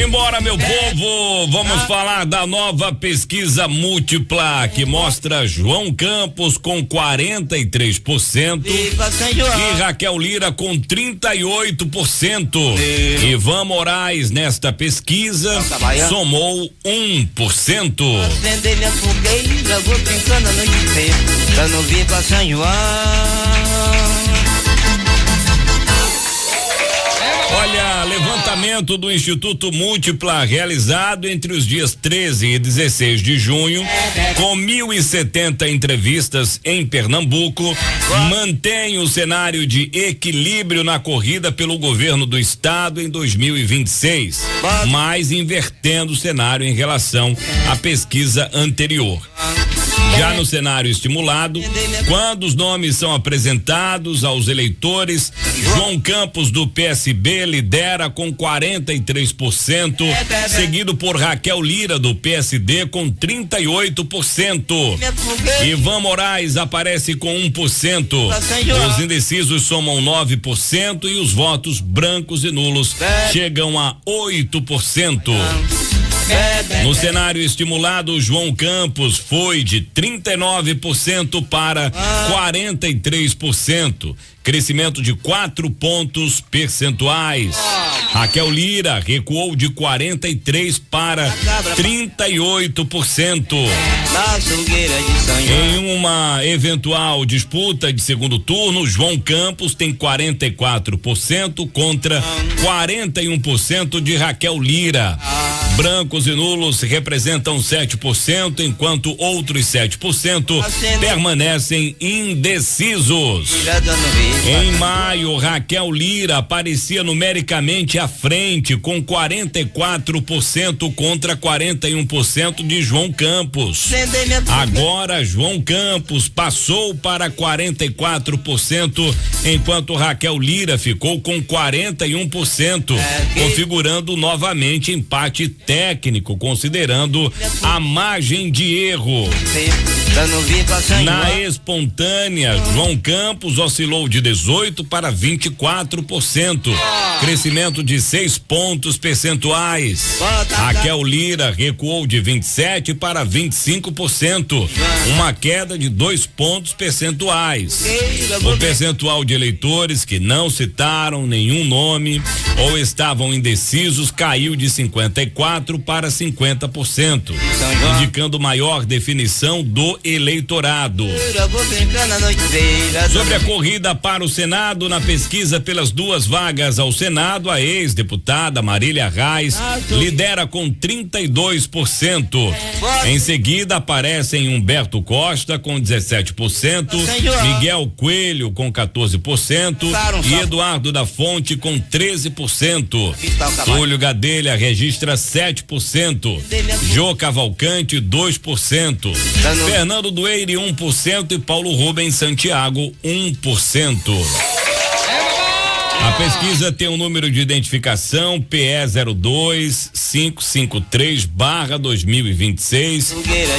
Embora, meu povo, vamos falar da nova pesquisa múltipla que mostra João Campos com 43% e Raquel Lira com 38%. Ivan Moraes nesta pesquisa somou 1%. Acender minha fogueira, vou brincando a noite inteira, pra não vir pra São João. Olha, levantamento do Instituto Múltipla realizado entre os dias 13 e 16 de junho, com 1.070 entrevistas em Pernambuco, mantém o cenário de equilíbrio na corrida pelo governo do estado em 2026, mas invertendo o cenário em relação à pesquisa anterior. Já no cenário estimulado, quando os nomes são apresentados aos eleitores, João Campos do PSB lidera com 43%, seguido por Raquel Lira do PSD com 38%. Ivan Moraes aparece com 1%. Os indecisos somam 9% e os votos brancos e nulos chegam a 8%. No cenário estimulado, João Campos foi de 39% para 43%, crescimento de 4 pontos percentuais. Raquel Lira recuou de 43% para 38%. Em uma eventual disputa de segundo turno, João Campos tem 44% contra 41% de Raquel Lira. Brancos e nulos representam 7%, enquanto outros 7% permanecem indecisos. Em maio, Raquel Lira aparecia numericamente à frente, com 44% contra 41% de João Campos. Agora, João Campos passou para 44%, enquanto Raquel Lira ficou com 41%, configurando novamente empate técnico, considerando a margem de erro. Na espontânea, João Campos oscilou de 18% para 24%, crescimento de 6 pontos percentuais. Raquel Lira recuou de 27% para 25%, uma queda de 2 pontos percentuais. O percentual de eleitores que não citaram nenhum nome ou estavam indecisos caiu de 54% para 50%, indicando maior definição do eleitorado. Sobre a corrida para o Senado, na pesquisa pelas 2 vagas ao Senado, a ex-deputada Marília Reis lidera com 32%. Em seguida aparecem Humberto Costa com 17%, Miguel Coelho com 14% e Eduardo da Fonte com 13%. Túlio Gadelha registra 7%, Jô Cavalcante 2%, Fernando Dueire 1% e Paulo Rubens Santiago 1%. A pesquisa tem um número de identificação PE 02553/2026.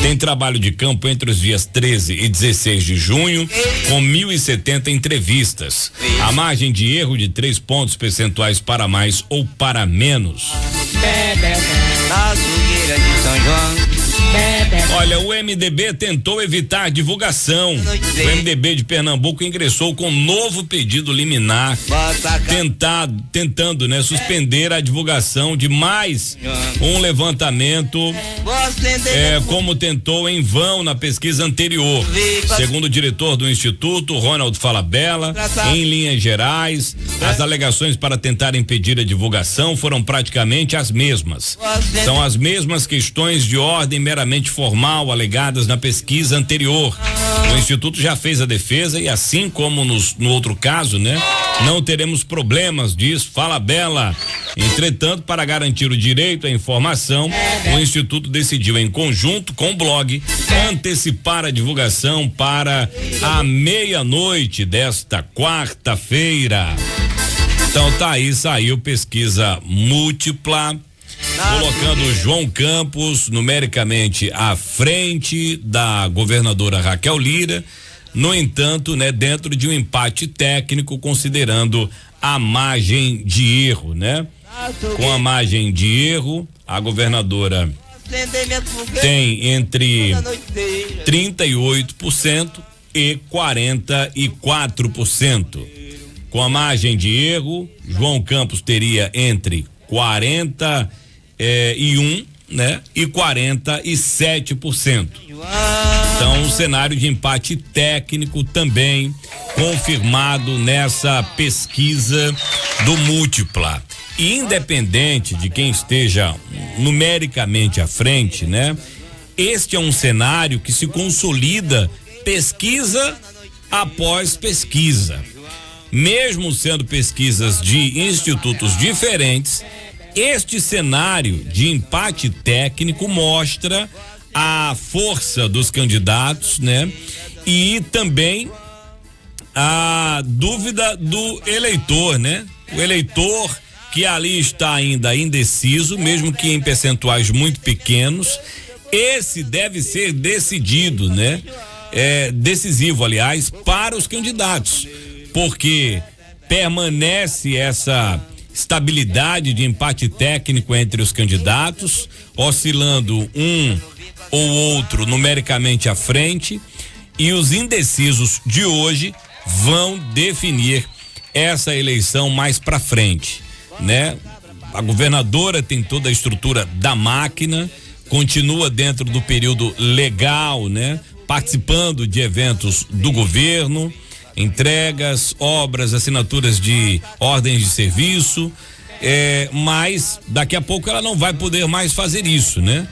Tem trabalho de campo entre os dias 13 e 16 de junho, com 1.070 entrevistas. A margem de erro de 3 pontos percentuais para mais ou para menos. Olha, o MDB tentou evitar divulgação. O MDB de Pernambuco ingressou com um novo pedido liminar, tentando, suspender a divulgação de mais um levantamento, como tentou em vão na pesquisa anterior. Segundo o diretor do Instituto, Ronald Falabella, em linhas gerais, as alegações para tentar impedir a divulgação foram praticamente as mesmas. São as mesmas questões de ordem meramente formal alegadas na pesquisa anterior. O Instituto já fez a defesa e, assim como no outro caso, não teremos problemas, diz Falabella. Entretanto, para garantir o direito à informação, o Instituto decidiu, em conjunto com o blog, antecipar a divulgação para a meia-noite desta quarta-feira. Então tá aí, saiu pesquisa múltipla, colocando João Campos numericamente à frente da governadora Raquel Lira, no entanto, dentro de um empate técnico, considerando a margem de erro, Com a margem de erro, a governadora tem entre 38% e 44%. Com a margem de erro, João Campos teria entre 41%, né, e 47%. Então, um cenário de empate técnico também confirmado nessa pesquisa do Múltipla. E independente de quem esteja numericamente à frente, né? Este é um cenário que se consolida pesquisa após pesquisa. Mesmo sendo pesquisas de institutos diferentes, este cenário de empate técnico mostra a força dos candidatos, né? E também a dúvida do eleitor, né? O eleitor que ali está ainda indeciso, mesmo que em percentuais muito pequenos, esse deve ser decidido, né? Decisivo, aliás, para os candidatos, porque permanece essa estabilidade de empate técnico entre os candidatos, oscilando um ou outro numericamente à frente, e os indecisos de hoje vão definir essa eleição mais para frente, né? A governadora tem toda a estrutura da máquina, continua dentro do período legal, né? Participando de eventos do governo, entregas, obras, assinaturas de ordens de serviço, mas daqui a pouco ela não vai poder mais fazer isso, né?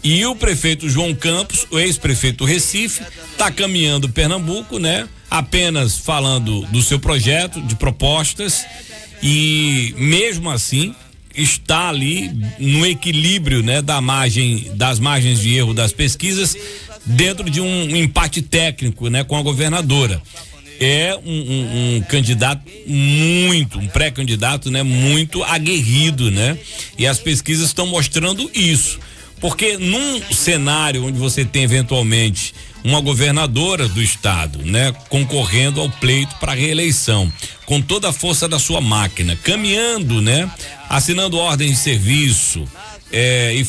E o prefeito João Campos, o ex-prefeito do Recife, está caminhando Pernambuco, né? Apenas falando do seu projeto, de propostas, e mesmo assim está ali no equilíbrio, né? Das margens de erro das pesquisas, dentro de um empate técnico, né? Com a governadora. É um candidato um pré-candidato, né? Muito aguerrido, né? E as pesquisas estão mostrando isso. Porque num cenário onde você tem eventualmente uma governadora do estado, né, concorrendo ao pleito para reeleição, com toda a força da sua máquina, caminhando, né, assinando ordens de serviço,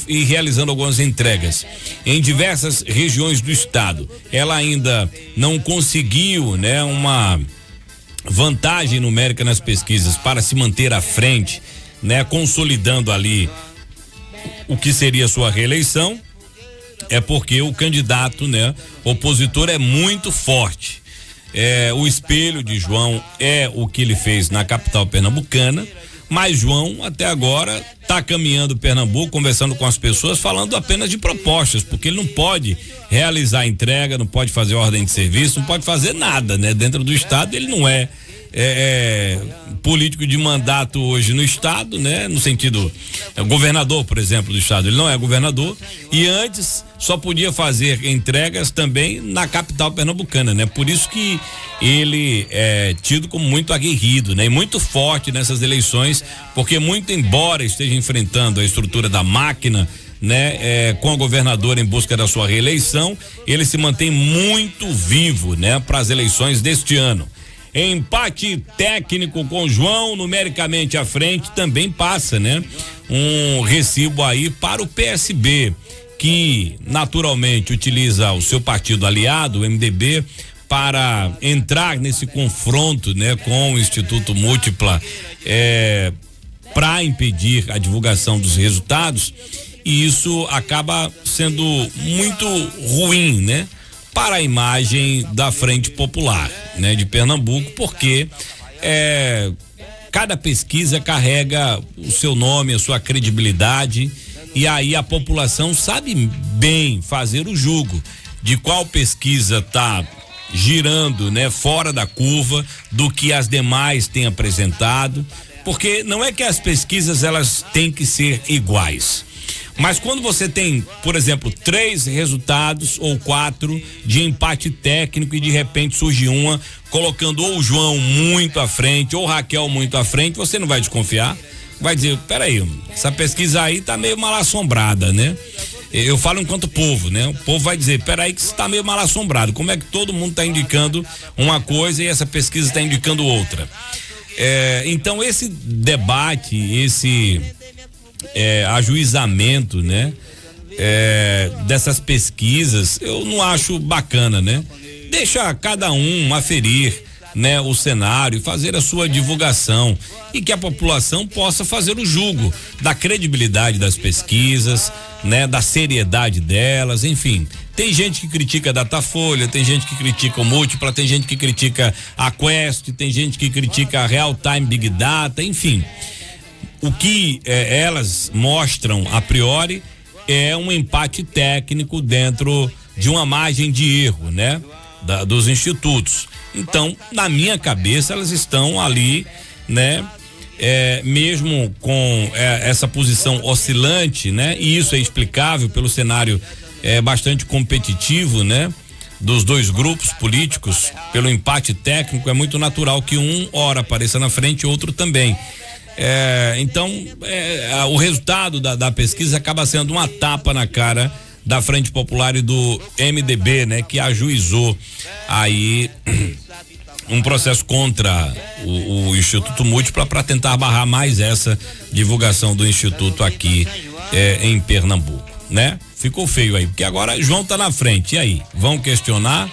e realizando algumas entregas em diversas regiões do estado, ela ainda não conseguiu, né, uma vantagem numérica nas pesquisas para se manter à frente, né, consolidando ali o que seria sua reeleição, é porque o candidato, né, opositor é muito forte. O espelho de João é o que ele fez na capital pernambucana, mas João até agora está caminhando Pernambuco, conversando com as pessoas, falando apenas de propostas, porque ele não pode realizar entrega, não pode fazer ordem de serviço, não pode fazer nada, né? Dentro do estado ele não é político de mandato hoje no estado, né? No sentido, governador, por exemplo, do estado, ele não é governador, e antes só podia fazer entregas também na capital pernambucana, né? Por isso que ele é tido como muito aguerrido, né? E muito forte nessas eleições, porque muito embora esteja enfrentando a estrutura da máquina, né? Com a governadora em busca da sua reeleição, ele se mantém muito vivo, né? Para as eleições deste ano. Empate técnico com João, numericamente à frente, também passa, né? Um recibo aí para o PSB, que naturalmente utiliza o seu partido aliado, o MDB, para entrar nesse confronto, né? Com o Instituto Múltipla, para impedir a divulgação dos resultados, e isso acaba sendo muito ruim, né? Para a imagem da Frente Popular, né, de Pernambuco, porque cada pesquisa carrega o seu nome, a sua credibilidade, e aí a população sabe bem fazer o julgo de qual pesquisa está girando, né, fora da curva do que as demais têm apresentado, porque não é que as pesquisas elas têm que ser iguais. Mas quando você tem, por exemplo, 3 resultados ou 4 de empate técnico e de repente surge uma colocando ou o João muito à frente ou Raquel muito à frente, você não vai desconfiar, vai dizer, peraí, essa pesquisa aí tá meio mal assombrada, né? Eu falo enquanto povo, né? O povo vai dizer, peraí que está meio mal assombrado, como é que todo mundo tá indicando uma coisa e essa pesquisa está indicando outra? Então esse debate, esse ajuizamento, né? Dessas pesquisas, eu não acho bacana, né? Deixa cada um aferir, né, o cenário, fazer a sua divulgação e que a população possa fazer o julgo da credibilidade das pesquisas, né, da seriedade delas, enfim. Tem gente que critica a Datafolha, tem gente que critica o Múltipla, tem gente que critica a Quest, tem gente que critica a Real Time Big Data, enfim. O que elas mostram a priori é um empate técnico dentro de uma margem de erro, né? Dos institutos. Então, na minha cabeça, elas estão ali, né? Mesmo com essa posição oscilante, né? E isso é explicável pelo cenário bastante competitivo, né? Dos dois grupos políticos, pelo empate técnico, é muito natural que um ora apareça na frente e outro também. Então, o resultado da pesquisa acaba sendo uma tapa na cara da Frente Popular e do MDB, né? Que ajuizou aí um processo contra o Instituto Múltipla para tentar barrar mais essa divulgação do Instituto aqui em Pernambuco, né? Ficou feio aí, porque agora João tá na frente, e aí? Vão questionar,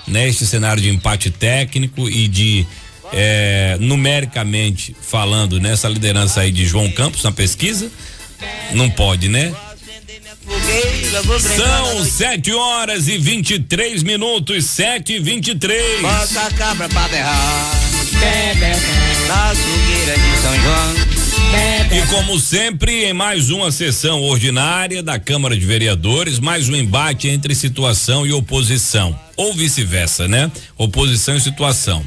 né? Este cenário de empate técnico e de numericamente falando nessa liderança aí de João Campos na pesquisa? Não pode, né? São 7h23, 7h23. Bota a cabra pra berrar, na fogueira de São João. E como sempre, em mais uma sessão ordinária da Câmara de Vereadores, mais um embate entre situação e oposição, ou vice-versa, né? Oposição e situação.